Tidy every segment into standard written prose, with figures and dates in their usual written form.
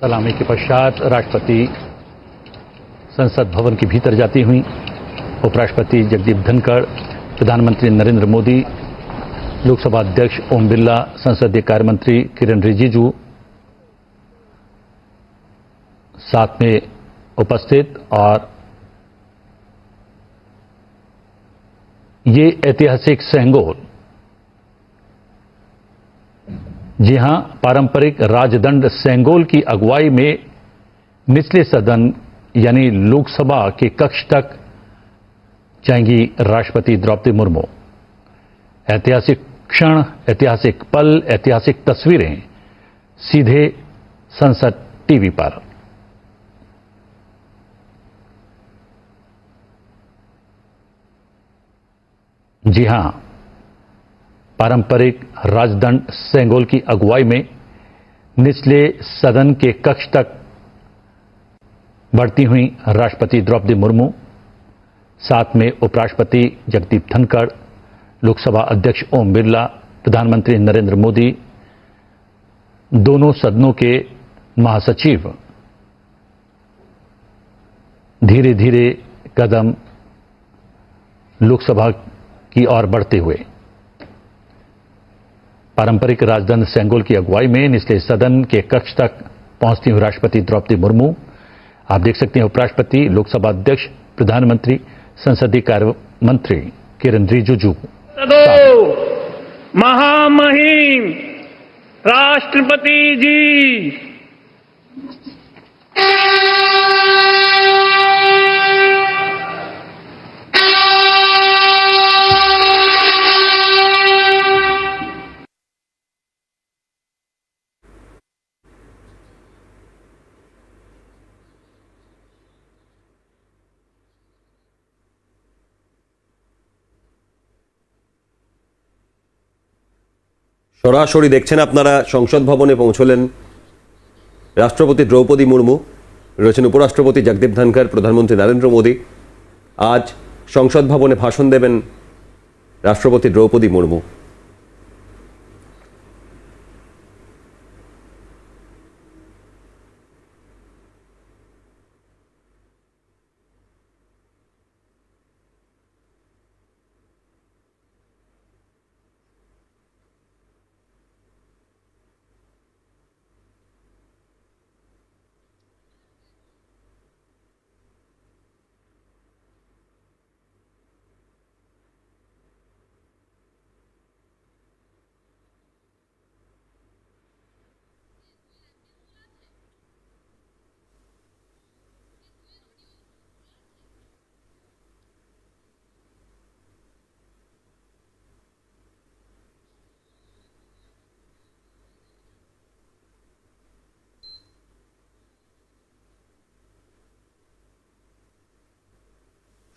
सलामी के पश्चात राष्ट्रपति संसद भवन के भीतर जाती हुई। उपराष्ट्रपति जगदीप धनखड़, प्रधानमंत्री नरेंद्र मोदी, लोकसभा अध्यक्ष ओम बिरला, संसदीय कार्य मंत्री किरेन रिजिजू साथ में उपस्थित। और ये ऐतिहासिक सेंगोल, जी हां, पारंपरिक राजदंड सेंगोल की अगुवाई में निचले सदन यानी लोकसभा के कक्ष तक जाएंगी राष्ट्रपति द्रौपदी मुर्मू। ऐतिहासिक क्षण, ऐतिहासिक पल, ऐतिहासिक तस्वीरें सीधे संसद टीवी पर। जी हां, पारंपरिक राजदंड सेंगोल की अगुवाई में निचले सदन के कक्ष तक बढ़ती हुई राष्ट्रपति द्रौपदी मुर्मू, साथ में उपराष्ट्रपति जगदीप धनखड़, लोकसभा अध्यक्ष ओम बिरला, प्रधानमंत्री नरेंद्र मोदी, दोनों सदनों के महासचिव धीरे धीरे कदम लोकसभा की ओर बढ़ते हुए। पारंपरिक राजदंड सेंगोल की अगुवाई में निचले सदन के कक्ष तक पहुंचती हुई राष्ट्रपति द्रौपदी मुर्मू। आप देख सकते हैं उपराष्ट्रपति, लोकसभा अध्यक्ष, प्रधानमंत्री, संसदीय कार्य मंत्री किरेन रिजिजू। महामहिम राष्ट्रपति जी, সরাসরি দেখছেন আপনারা সংসদ ভবনে পৌঁছলেন রাষ্ট্রপতি দ্রৌপদী মুর্মু, রয়েছেন উপরাষ্ট্রপতি জগদীপ ধনখড়, প্রধানমন্ত্রী নরেন্দ্র মোদী। আজ সংসদ ভবনে ভাষণ দেবেন রাষ্ট্রপতি দ্রৌপদী মুর্মু।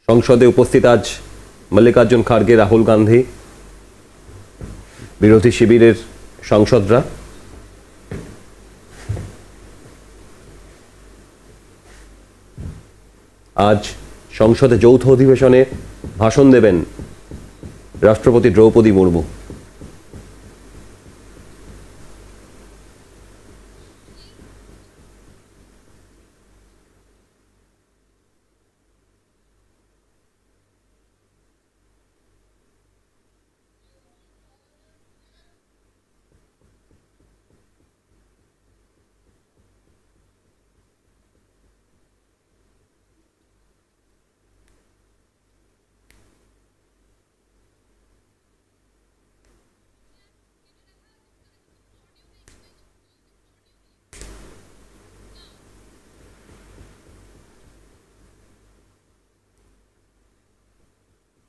সংসদে উপস্থিত আজ মল্লিকার্জুন খাড়গে, রাহুল গান্ধী, বিরোধী শিবিরের সাংসদরা। আজ সংসদে যৌথ অধিবেশনে ভাষণ দেবেন রাষ্ট্রপতি দ্রৌপদী মুর্মু।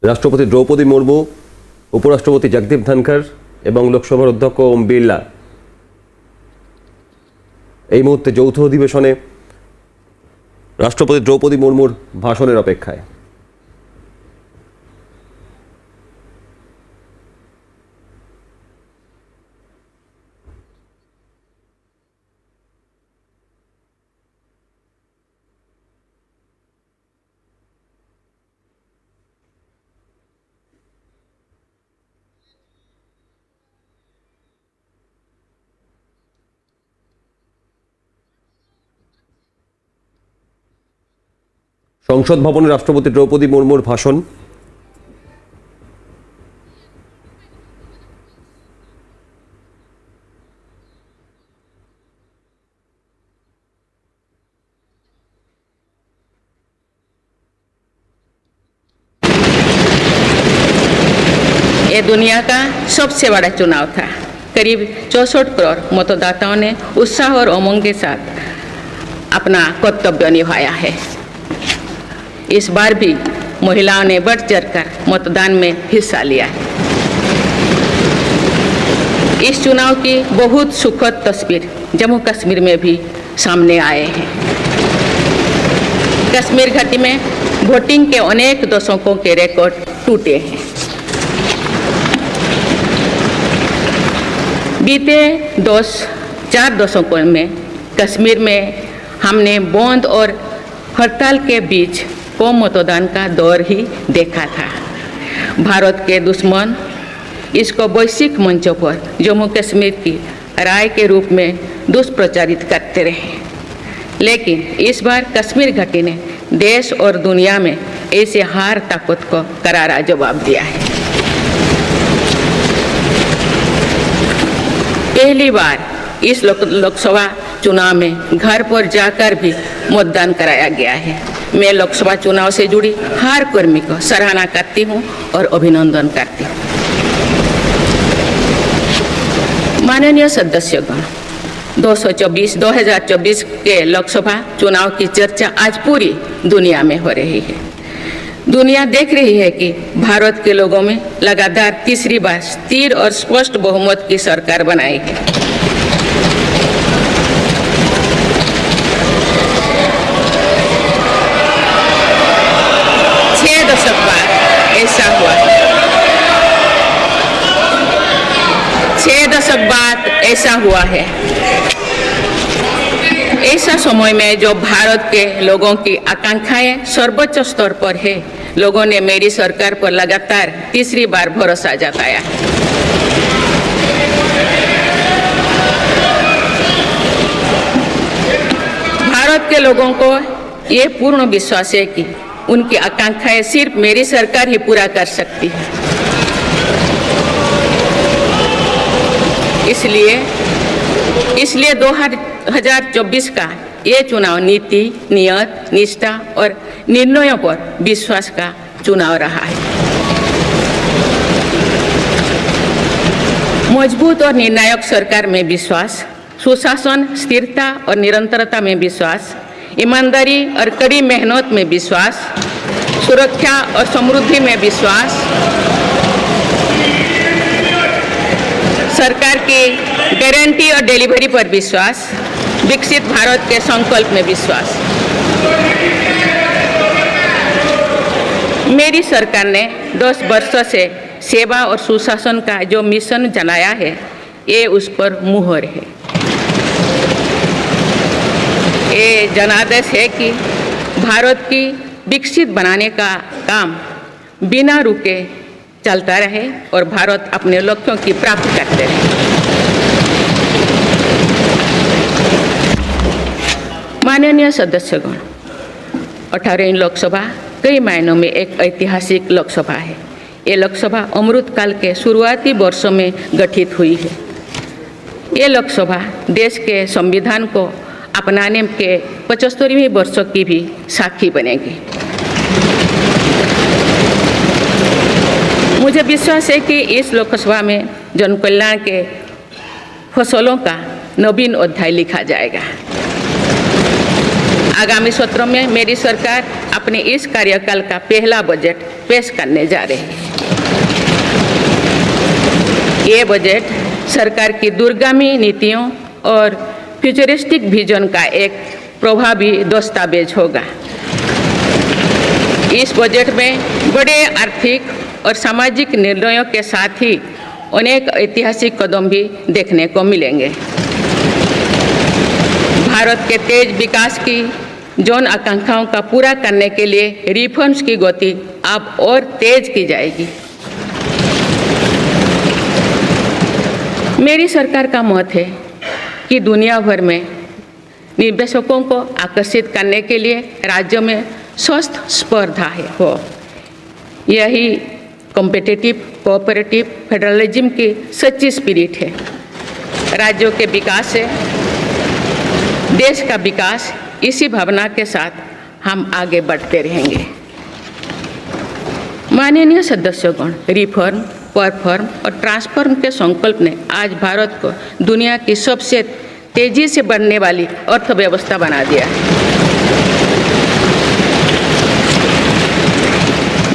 রাষ্ট্রপতি দ্রৌপদী মুর্মু, উপরাষ্ট্রপতি জগদীপ ধনখড় এবং লোকসভার অধ্যক্ষ ওম বিরলা এই মুহূর্তে যৌথ অধিবেশনে রাষ্ট্রপতি দ্রৌপদী মুর্মুর ভাষণের অপেক্ষায়। সংসদ ভবনে রাষ্ট্রপতি দ্রৌপদী মুর্মুর ভাষণ। ये दुनिया का सबसे बड़ा चुनाव था। करीब 64 करोड़ मतदाताओं ने उत्साह और उमंग के साथ अपना कर्तव्य निभाया है। इस बार भी महिलाओं ने बढ़ चढ़कर मतदान में हिस्सा लिया है। इस चुनाव की बहुत सुखद तस्वीर जम्मू कश्मीर में भी सामने आए हैं। कश्मीर घाटी में वोटिंग के अनेक दशकों के रिकॉर्ड टूटे हैं। बीते 4 दशकों में कश्मीर में हमने बंद और हड़ताल के बीच कम मतदान का दौर ही देखा था। भारत के दुश्मन इसको वैश्विक मंचों पर जम्मू कश्मीर की राय के रूप में दुष्प्रचारित करते रहे, लेकिन इस बार कश्मीर घाटी ने देश और दुनिया में ऐसे हार ताकत को करारा जवाब दिया है। पहली बार इस लोकसभा चुनाव में घर पर जाकर भी मतदान कराया गया है। मैं लोकसभा चुनाव से जुड़ी हर कर्मी को सराहना करती हूं और अभिनंदन करती हूं। माननीय सदस्यगण, 2024 के लोकसभा चुनाव की चर्चा आज पूरी दुनिया में हो रही है। दुनिया देख रही है कि भारत के लोगों में लगातार तीसरी बार स्थिर और स्पष्ट बहुमत की सरकार बनाई है। छह दशक बाद ऐसा हुआ है। 6 दशक बाद ऐसा हुआ है। ऐसा समय में जो भारत के लोगों की आकांक्षाएं सर्वोच्च स्तर पर है, लोगों ने मेरी सरकार पर लगातार तीसरी बार भरोसा जताया है। भारत के लोगों को ये पूर्ण विश्वास है कि उनकी आकांक्षाएं सिर्फ मेरी सरकार ही पूरा कर सकती है। इसलिए 2024 का ये चुनाव नीति, नियत, निष्ठा और निर्णयों पर विश्वास का चुनाव रहा है। मजबूत और निर्णायक सरकार में विश्वास, सुशासन, स्थिरता और निरंतरता में विश्वास, ईमानदारी और कड़ी मेहनत में विश्वास, सुरक्षा और समृद्धि में विश्वास, सरकार की गारंटी और डिलीवरी पर विश्वास, विकसित भारत के संकल्प में विश्वास। मेरी सरकार ने 10 वर्षों से सेवा और सुशासन का जो मिशन चलाया है, ये उस पर मुहर है। ये जनादेश है कि भारत की विकसित बनाने का काम बिना रुके चलता रहे और भारत अपने लक्ष्यों की प्राप्ति करते रहे। माननीय सदस्यगण, 18वीं लोकसभा कई मायनों में एक ऐतिहासिक लोकसभा है। ये लोकसभा अमृतकाल के शुरुआती वर्षों में गठित हुई है। ये लोकसभा देश के संविधान को अपनाने के 75वें वर्षों की भी साक्षी बनेगी। मुझे विश्वास है कि इस लोकसभा में जन कल्याण के फसलों का नवीन अध्याय लिखा जाएगा। आगामी सत्र में मेरी सरकार अपने इस कार्यकाल का पहला बजट पेश करने जा रही है। ये बजट सरकार की दूरगामी नीतियों और फ्यूचरिस्टिक विजन का एक प्रभावी दस्तावेज होगा। इस बजट में बड़े आर्थिक और सामाजिक निर्णयों के साथ ही अनेक ऐतिहासिक कदम भी देखने को मिलेंगे। भारत के तेज विकास की जन आकांक्षाओं का पूरा करने के लिए रिफॉर्म्स की गति अब और तेज की जाएगी। मेरी सरकार का मत है कि दुनिया भर में निवेशकों को आकर्षित करने के लिए राज्य में स्वस्थ स्पर्धा हो। यही कॉम्पिटिटिव कोऑपरेटिव फेडरलिज्म की सच्ची स्पिरिट है। राज्यों के विकास से देश का विकास, इसी भावना के साथ हम आगे बढ़ते रहेंगे। माननीय सदस्यगण, रिफॉर्म, परफॉर्म और ट्रांसफॉर्म के संकल्प ने आज भारत को दुनिया की सबसे तेजी से बढ़ने वाली अर्थव्यवस्था बना दिया है।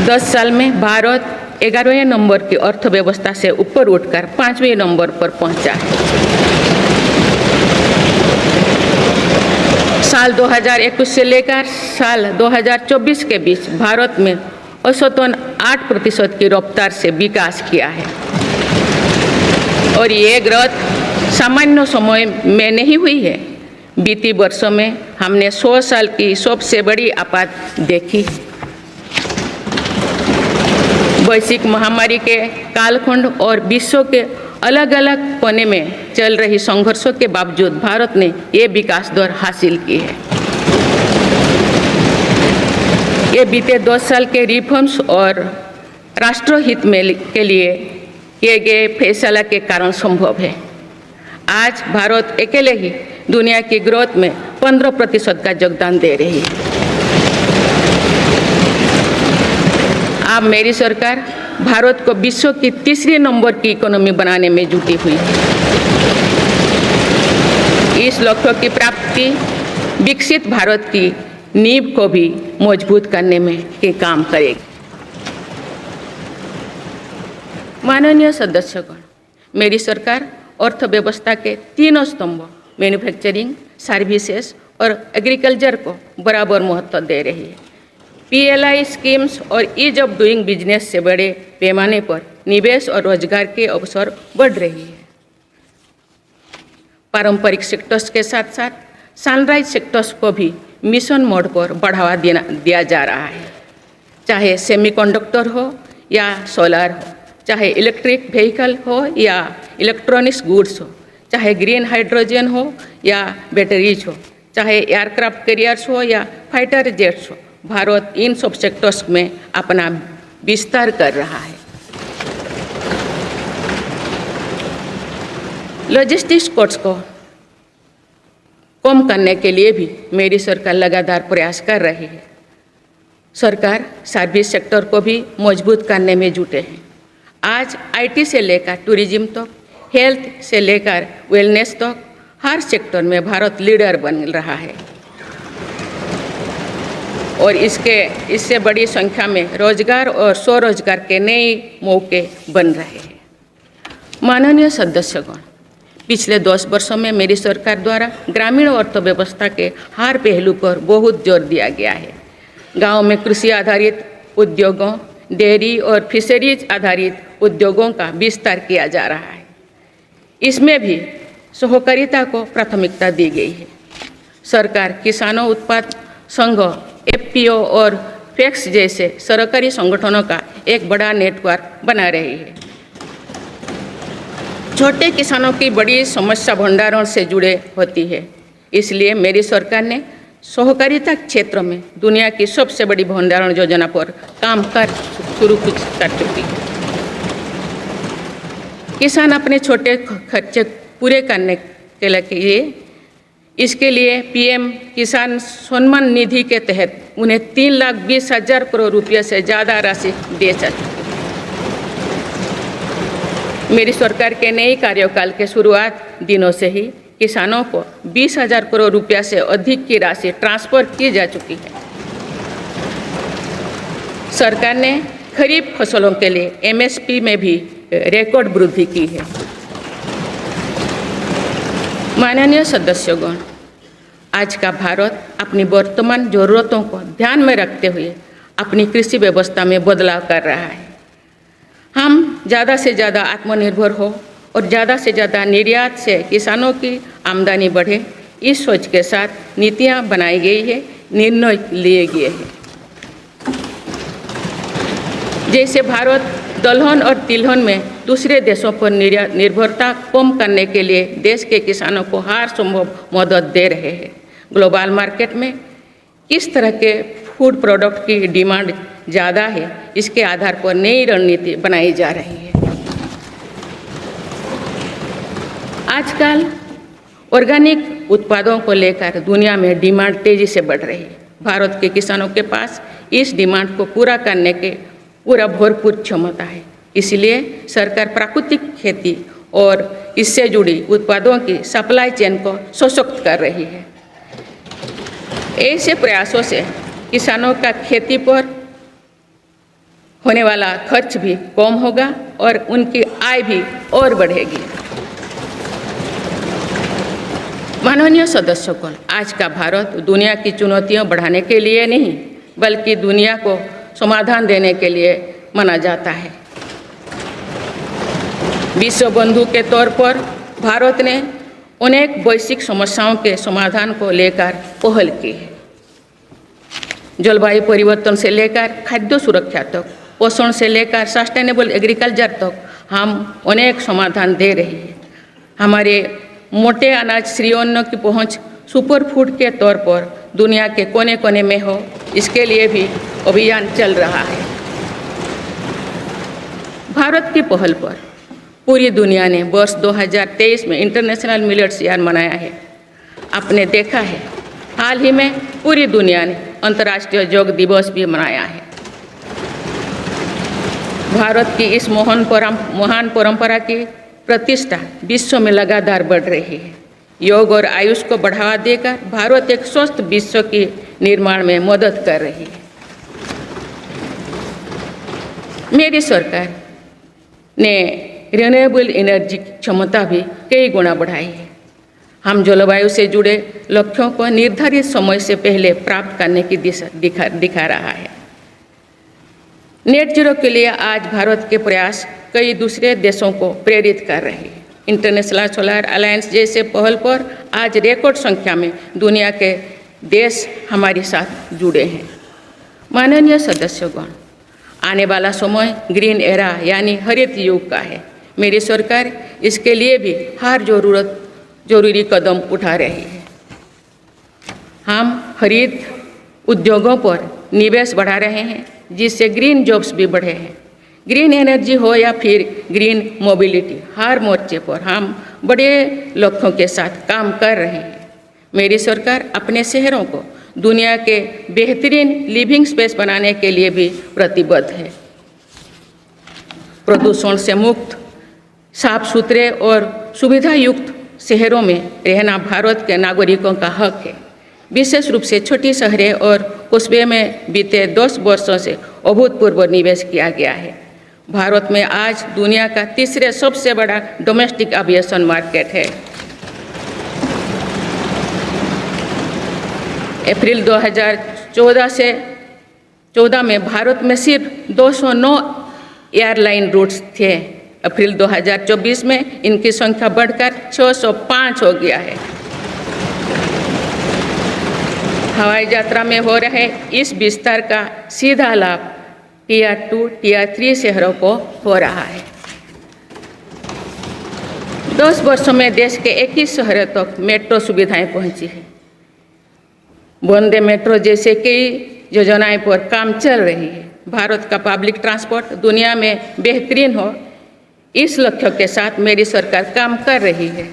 10 साल में भारत 11वें नंबर की अर्थव्यवस्था से ऊपर उठकर 5वें नंबर पर पहुंचा है। साल 2021 से लेकर साल 2024 के बीच भारत में औसतन 8% की रफ्तार से विकास किया है। और ये ग्रोथ सामान्य समय में नहीं हुई है। बीती वर्षों में हमने 100 साल की सबसे बड़ी आपात देखी। वैश्विक महामारी के कालखंड और विश्व के अलग अलग कोने में चल रही संघर्षों के बावजूद भारत ने ये विकास दर हासिल की है। ये बीते 10 साल के रिफॉर्म्स और राष्ट्रहित में के लिए किए गए फैसला के कारण संभव है। आज भारत अकेले ही दुनिया की ग्रोथ में 15% का योगदान दे रही है। अब मेरी सरकार भारत को विश्व की तीसरे नंबर की इकोनॉमी बनाने में जुटी हुई है। इस लक्ष्य की प्राप्ति विकसित भारत की नींव को भी मजबूत करने में के काम करेगी। माननीय सदस्यगण, मेरी सरकार अर्थव्यवस्था के तीनों स्तंभों मैन्युफैक्चरिंग, सर्विसेज और एग्रीकल्चर को बराबर महत्व दे रही है। PLI स्कीम्स और ईज ऑफ डूइंग बिजनेस से बड़े पैमाने पर निवेश और रोजगार के अवसर बढ़ रही है। पारंपरिक सेक्टर्स के साथ साथ सनराइज सेक्टर्स को भी मिशन मोड पर बढ़ावा दिया जा रहा है। चाहे सेमीकंडक्टर हो या सोलर हो, चाहे इलेक्ट्रिक व्हीकल हो या इलेक्ट्रॉनिक्स गुड्स हो, चाहे ग्रीन हाइड्रोजन हो या बैटरीज हो, चाहे एयरक्राफ्ट कैरियर्स हो या फाइटर जेट्स हो, भारत इन सब सेक्टर्स में अपना विस्तार कर रहा है। लॉजिस्टिक्स कॉस्ट को कम करने के लिए भी मेरी सरकार लगातार प्रयास कर रही है। सरकार सर्विस सेक्टर को भी मजबूत करने में जुटे हैं। आज IT से लेकर टूरिज्म तक, हेल्थ से लेकर वेलनेस तक, हर सेक्टर में भारत लीडर बन रहा है और इससे बड़ी संख्या में रोजगार और स्वरोजगार के नए मौके बन रहे हैं। माननीय सदस्यगण, पिछले 10 वर्षों में मेरी सरकार द्वारा ग्रामीण अर्थव्यवस्था के हर पहलू पर बहुत जोर दिया गया है। गांव में कृषि आधारित उद्योगों, डेयरी और फिशरीज आधारित उद्योगों का विस्तार किया जा रहा है। इसमें भी सहकारिता को प्राथमिकता दी गई है। सरकार किसानों उत्पाद संघ, FPO और FACTS जैसे सरकारी संगठनों का एक बड़ा नेटवर्क बना रही है। छोटे किसानों की बड़ी समस्या भंडारण से जुड़े होती है, इसलिए मेरी सरकार ने सहकारिता क्षेत्र में दुनिया की सबसे बड़ी भंडारण योजना पर काम शुरू कर चुकी है। किसान अपने छोटे खर्चे पूरे करने के लिए इसके लिए PM किसान सम्मान निधि के तहत उन्हें 3,20,000 करोड़ रुपये से ज़्यादा राशि दे सकती। मेरी सरकार के नए कार्यकाल के शुरुआत दिनों से ही किसानों को 20,000 करोड़ रुपया से अधिक की राशि ट्रांसफर की जा चुकी है। सरकार ने खरीफ फसलों के लिए MSP में भी रिकॉर्ड वृद्धि की है। माननीय सदस्यगण, आज का भारत अपनी वर्तमान जरूरतों को ध्यान में रखते हुए अपनी कृषि व्यवस्था में बदलाव कर रहा है। हम ज़्यादा से ज़्यादा आत्मनिर्भर हो और ज़्यादा से ज़्यादा निर्यात से किसानों की आमदनी बढ़े, इस सोच के साथ नीतियाँ बनाई गई है, निर्णय लिए गए हैं। जैसे भारत दलहन और तिलहन में दूसरे देशों पर निर्भरता कम करने के लिए देश के किसानों को हर संभव मदद दे रहे हैं। ग्लोबल मार्केट में किस तरह के फूड प्रोडक्ट की डिमांड ज़्यादा है, इसके आधार पर नई रणनीति बनाई जा रही है। आजकल ऑर्गेनिक उत्पादों को लेकर दुनिया में डिमांड तेजी से बढ़ रही है। भारत के किसानों के पास इस डिमांड को पूरा करने के पूरा भरपूर क्षमता है। इसलिए सरकार प्राकृतिक खेती और इससे जुड़ी उत्पादों की सप्लाई चेन को सशक्त कर रही है। ऐसे प्रयासों से किसानों का खेती पर होने वाला खर्च भी कम होगा और उनकी आय भी और बढ़ेगी। माननीय सदस्यगण, आज का भारत दुनिया की चुनौतियां बढ़ाने के लिए नहीं बल्कि दुनिया को समाधान देने के लिए माना जाता है। विश्व बंधु के तौर पर भारत ने अनेक वैश्विक समस्याओं के समाधान को लेकर पहल की है। जलवायु परिवर्तन से लेकर खाद्य सुरक्षा तक, पोषण से लेकर सस्टेनेबल एग्रीकल्चर तक हम अनेक समाधान दे रही है। हमारे मोटे अनाज श्रीअन्न की पहुंच सुपर फूड के तौर पर दुनिया के कोने कोने में हो, इसके लिए भी अभियान चल रहा है। भारत की पहल पर पूरी दुनिया ने वर्ष 2023 में इंटरनेशनल मिलेट्स ईयर मनाया है। आपने देखा है हाल ही में पूरी दुनिया ने अंतर्राष्ट्रीय योग दिवस भी मनाया है। भारत की इस महान परंपरा की प्रतिष्ठा विश्व में लगातार बढ़ रही है। योग और आयुष को बढ़ावा देकर भारत एक स्वस्थ विश्व के निर्माण में मदद कर रही है। मेरी सरकार ने रिन्यूएबल एनर्जी की क्षमता भी कई गुना बढ़ाई है। हम जलवायु से जुड़े लक्ष्यों को निर्धारित समय से पहले प्राप्त करने की दिशा दिखा रहा है। नेट जीरो के लिए आज भारत के प्रयास कई दूसरे देशों को प्रेरित कर रहे हैं। इंटरनेशनल सोलर अलायंस जैसे पहल पर आज रिकॉर्ड संख्या में दुनिया के देश हमारे साथ जुड़े हैं। माननीय सदस्यगण, आने वाला समय ग्रीन एरा यानी हरित युग का है। मेरी सरकार इसके लिए भी हर जरूरी कदम उठा रही है। हम हरित उद्योगों पर निवेश बढ़ा रहे हैं जिससे ग्रीन जॉब्स भी बढ़े हैं। ग्रीन एनर्जी हो या फिर ग्रीन मोबिलिटी, हर मोर्चे पर हम बड़े लक्ष्यों के साथ काम कर रहे हैं। मेरी सरकार अपने शहरों को दुनिया के बेहतरीन लिविंग स्पेस बनाने के लिए भी प्रतिबद्ध है। प्रदूषण से मुक्त, साफ सुथरे और सुविधा युक्त शहरों में रहना भारत के नागरिकों का हक है। विशेष रूप से छोटी शहरें और कस्बे में बीते 10 वर्षों से अभूतपूर्व निवेश किया गया है। भारत में आज दुनिया का तीसरे सबसे बड़ा डोमेस्टिक एविएशन मार्केट है। अप्रैल 2014 में भारत में सिर्फ 209 एयरलाइन रूट्स थे। अप्रैल 2024 में इनकी संख्या बढ़कर 605 हो गया है। हवाई यात्रा में हो रहे इस विस्तार का सीधा लाभ टियर 2, टियर 3 शहरों को हो रहा है। 10 वर्षों में देश के 21 शहरों तक मेट्रो सुविधाएं पहुंची है। वंदे मेट्रो जैसे कई योजनाएं पर काम चल रही है। भारत का पब्लिक ट्रांसपोर्ट दुनिया में बेहतरीन हो, इस लक्ष्य के साथ मेरी सरकार काम कर रही है।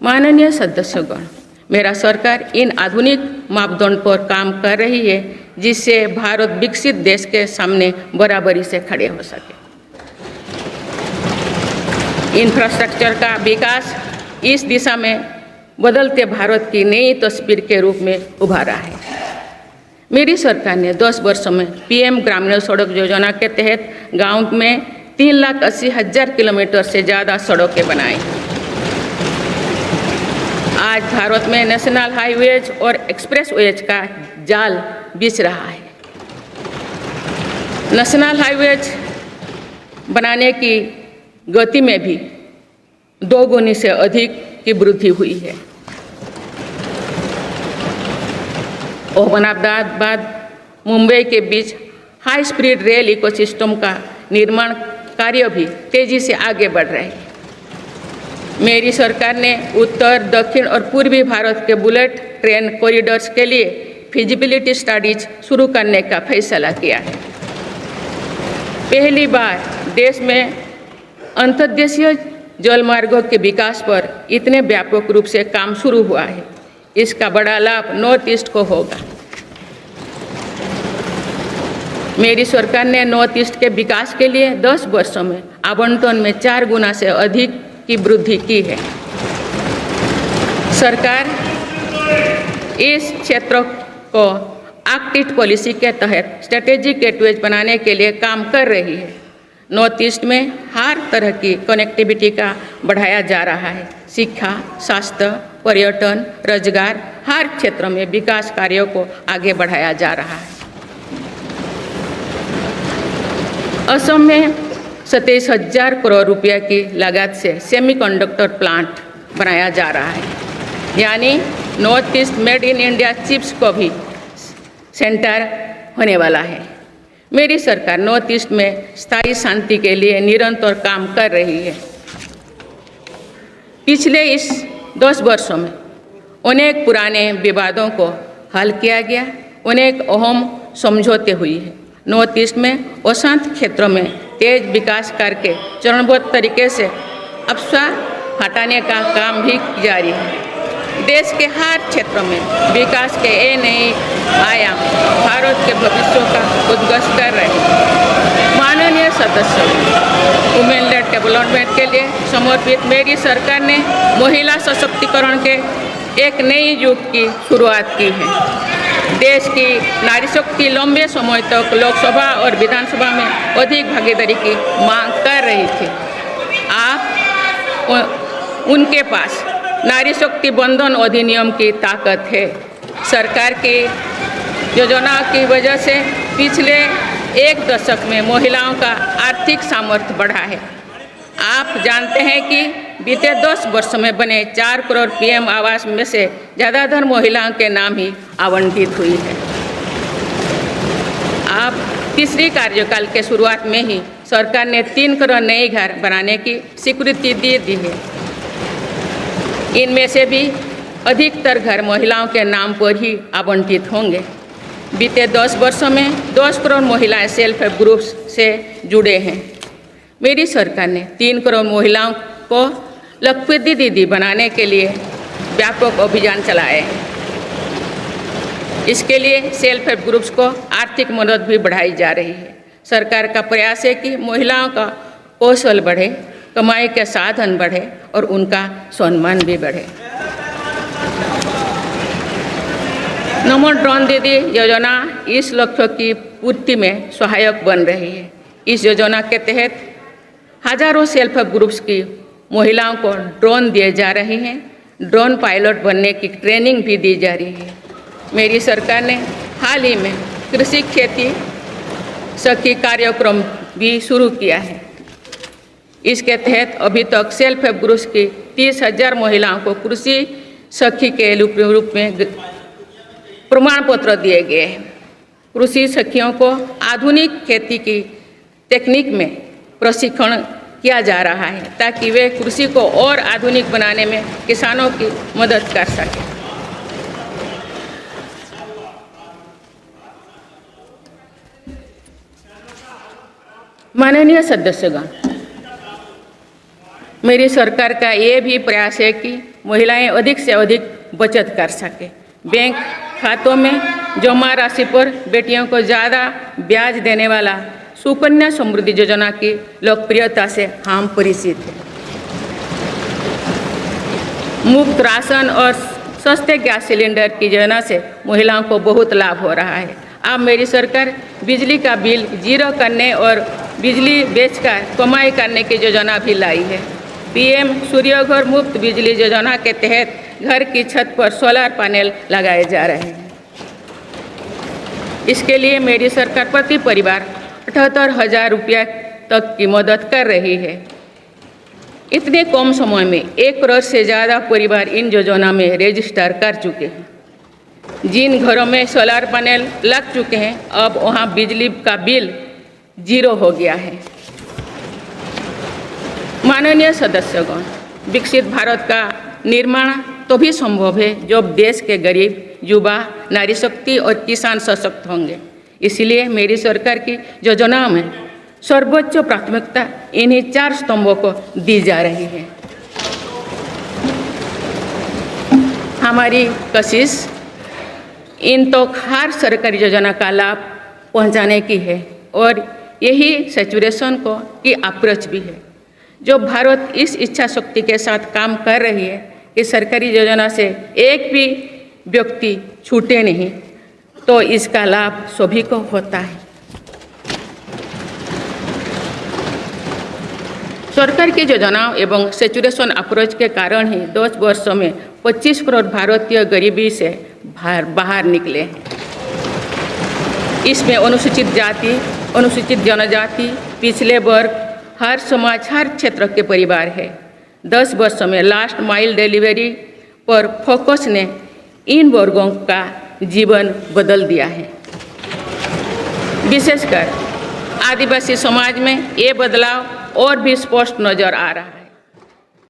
माननीय सदस्यगण, मेरा सरकार इन आधुनिक मापदंड पर काम कर रही है जिससे भारत विकसित देश के सामने बराबरी से खड़े हो सके। इंफ्रास्ट्रक्चर का विकास इस दिशा में बदलते भारत की नई तस्वीर के रूप में उभारा है। मेरी सरकार ने 10 वर्षों में पीएम ग्रामीण सड़क योजना के तहत गांव में 3,80,000 किलोमीटर से ज़्यादा सड़कें बनाई। आज भारत में नेशनल हाईवेज और एक्सप्रेसवेज का जाल बिछ रहा है। नेशनल हाईवेज बनाने की गति में भी 2 गुनी से अधिक की वृद्धि हुई है। अहमदाबाद मुंबई के बीच हाई स्पीड रेल इकोसिस्टम का निर्माण कार्य भी तेजी से आगे बढ़ रहे हैं। मेरी सरकार ने उत्तर, दक्षिण और पूर्वी भारत के बुलेट ट्रेन कॉरिडोर्स के लिए फिजिबिलिटी स्टडीज शुरू करने का फैसला किया है। पहली बार देश में अंतर्देशीय जलमार्गों के विकास पर इतने व्यापक रूप से काम शुरू हुआ है। इसका बड़ा लाभ नॉर्थ ईस्ट को होगा। मेरी सरकार ने नॉर्थ ईस्ट के विकास के लिए 10 वर्षों में आवंटन में 4 गुना से अधिक की वृद्धि की है। सरकार इस क्षेत्र को एक्ट ईस्ट पॉलिसी के तहत स्ट्रेटेजिक गेटवेज बनाने के लिए काम कर रही है। नॉर्थ ईस्ट में हर तरह की कनेक्टिविटी का बढ़ाया जा रहा है। शिक्षा, स्वास्थ्य, पर्यटन, रोजगार, हर क्षेत्र में विकास कार्यों को आगे बढ़ाया जा रहा है। असम में 27,000 करोड़ रुपये की लागत से सेमीकंडक्टर प्लांट बनाया जा रहा है, यानी north east made in India chips को भी सेंटर होने वाला है। मेरी सरकार नॉर्थ ईस्ट में स्थायी शांति के लिए निरंतर काम कर रही है। पिछले इस 10 वर्षों में अनेक पुराने विवादों को हल किया गया, अनेक अहम समझौते हुई है। नॉर्थ ईस्ट में अशांत क्षेत्रों में तेज विकास करके चरणबद्ध तरीके से अफवाह हटाने का काम भी जारी है। देश के हर क्षेत्र में विकास के ये नए आयाम भारत के भविष्य का उद्घोष कर रहे हैं। माननीय सदस्य, वुमेन लेड डेवलपमेंट के लिए समर्पित मेरी सरकार ने महिला सशक्तिकरण के एक नई युग की शुरुआत की है। देश की नारी शक्ति लंबे समय तक लोकसभा और विधानसभा में अधिक भागीदारी की मांग कर रही थी। आप उनके पास नारी शक्ति बंधन अधिनियम की ताकत है। सरकार की योजनाओं की वजह से पिछले 1 दशक में महिलाओं का आर्थिक सामर्थ्य बढ़ा है। आप जानते हैं कि बीते 10 वर्षों में बने 4 करोड़ पीएम आवास में से ज़्यादातर महिलाओं के नाम ही आवंटित हुई है। आप तीसरी कार्यकाल के शुरुआत में ही सरकार ने 3 करोड़ नए घर बनाने की स्वीकृति दे दी है। इनमें से भी अधिकतर घर महिलाओं के नाम पर ही आवंटित होंगे। बीते 10 वर्षों में 10 करोड़ महिलाएं सेल्फ हेल्प ग्रुप्स से जुड़े हैं। मेरी सरकार ने 3 करोड़ महिलाओं को लखपति दीदी बनाने के लिए व्यापक अभियान चलाए हैं। इसके लिए सेल्फ हेल्प ग्रुप्स को आर्थिक मदद भी बढ़ाई जा रही है। सरकार का प्रयास है कि महिलाओं का कौशल बढ़े, कमाई के साधन बढ़े और उनका सम्मान भी बढ़े। नमो ड्रोन दीदी योजना इस लक्ष्य की पूर्ति में सहायक बन रही है। इस योजना के तहत हजारों सेल्फ हेल्प ग्रुप्स की महिलाओं को ड्रोन दिए जा रहे हैं। ड्रोन पायलट बनने की ट्रेनिंग भी दी जा रही है। मेरी सरकार ने हाल ही में कृषि खेती सखी कार्यक्रम भी शुरू किया है। इसके तहत अभी तक सेल्फ हेल्प ग्रुप्स की 30,000 महिलाओं को कृषि सखी के रूप में प्रमाण पत्र दिए गए हैं। कृषि सखियों को आधुनिक खेती की तकनीक में प्रशिक्षण किया जा रहा है ताकि वे कृषि को और आधुनिक बनाने में किसानों की मदद कर सकें। माननीय सदस्यगण, मेरी सरकार का ये भी प्रयास है कि महिलाएं अधिक से अधिक बचत कर सकें। बैंक खातों में जमा राशि पर बेटियों को ज़्यादा ब्याज देने वाला सुकन्या समृद्धि योजना की लोकप्रियता से हम परिचित हैं। मुफ्त राशन और सस्ते गैस सिलेंडर की योजना से महिलाओं को बहुत लाभ हो रहा है। अब मेरी सरकार बिजली का बिल जीरो करने और बिजली बेचकर कमाई करने की योजना भी लाई है। पीएम सूर्यघर मुफ्त बिजली योजना के तहत घर की छत पर सोलर पैनल लगाए जा रहे हैं। इसके लिए मेरी सरकार प्रति परिवार 78,000 रुपया तक की मदद कर रही है। इतने कम समय में 1 करोड़ से ज़्यादा परिवार इन योजना में रजिस्टर कर चुके हैं। जिन घरों में सोलर पैनल लग चुके हैं, अब वहाँ बिजली का बिल जीरो हो गया है। माननीय सदस्यगण, विकसित भारत का निर्माण तभी संभव है जब देश के गरीब युवा, नारी शक्ति और किसान सशक्त होंगे। इसलिए मेरी सरकार की योजनाओं में सर्वोच्च प्राथमिकता इन्हीं 4 स्तंभों को दी जा रही है। हमारी कोशिश इन तो हर सरकारी योजना का लाभ पहुंचाने की है और यही सैचुरेशन को की अप्रोच भी है। जो भारत इस इच्छा शक्ति के साथ काम कर रही है कि सरकारी योजना से एक भी व्यक्ति छूटे नहीं, तो इसका लाभ सभी को होता है। सरकार की योजनाओं एवं सैचुरेशन अप्रोच के कारण ही 10 वर्षों में 25 करोड़ भारतीय गरीबी से बाहर निकले हैं। इसमें अनुसूचित जाति, अनुसूचित जनजाति, पिछले वर्ग, हर समाज, हर क्षेत्र के परिवार है। 10 वर्षों में लास्ट माइल डिलीवरी पर फोकस ने इन वर्गों का जीवन बदल दिया है। विशेषकर आदिवासी समाज में ये बदलाव और भी स्पष्ट नजर आ रहा है।